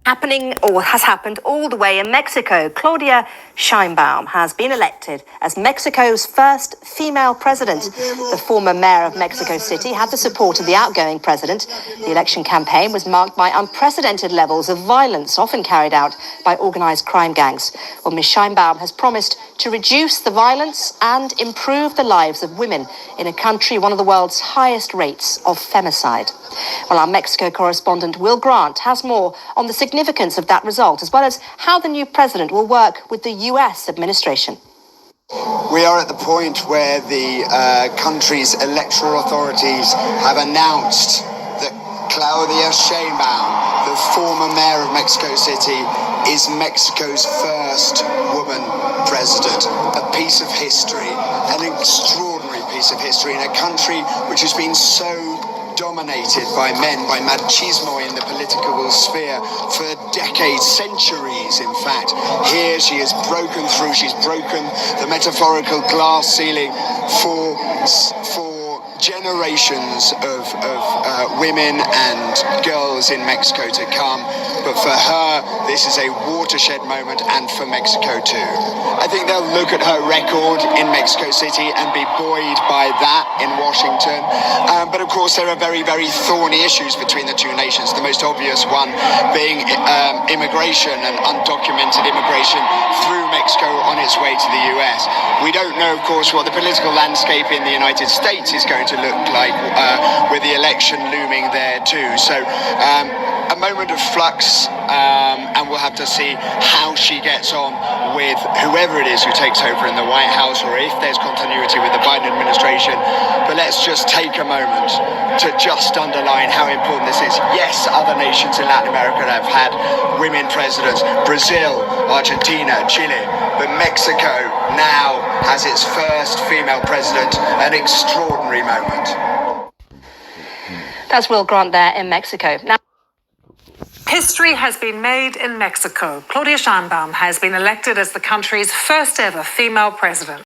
Happening, or has happened, all the way in Mexico. Claudia Sheinburn has been elected as Mexico's first female president. The former mayor of Mexico City had the support of the outgoing president. The election campaign was marked by unprecedented levels of violence, often carried out by organized crime gangs. Well, Ms. Sheinburn has promised to reduce the violence and improve the lives of women in a country one of the world's highest rates of femicide. Well, our Mexico correspondent Will Grant has more on the significance of that result, as well as how the new president will work with the US administration. We are at the point where the country's electoral authorities have announced that Claudia Sheinburn, the former mayor of Mexico City, is Mexico's first woman president. A piece of history, an extraordinary piece of history in a country which has been so dominated by men, by machismo in the political sphere for decades, centuries in fact. Here she has broken through, she's broken the metaphorical glass ceiling for generations of women and girls in Mexico to come. But for her, this is a watershed moment, and for Mexico too. I think they'll look at her record in Mexico City and be buoyed by that in Washington. But of course, there are very, very thorny issues between the two nations. The most obvious one being immigration and undocumented immigration through Mexico on its way to the US. We don't know, of course, what the political landscape in the United States is going to look like with the election looming there too. So a moment of flux, and we'll have to see how she gets on with whoever it is who takes over in the White House, or if there's continuity with the Biden administration. But let's just take a moment to just underline how important this is. Yes, other nations in Latin America have had women presidents, Brazil, Argentina, Chile, but Mexico now has its first female president, an extraordinary moment. That's Will Grant there in Mexico. Now, history has been made in Mexico. Claudia Sheinbaum has been elected as the country's first ever female president.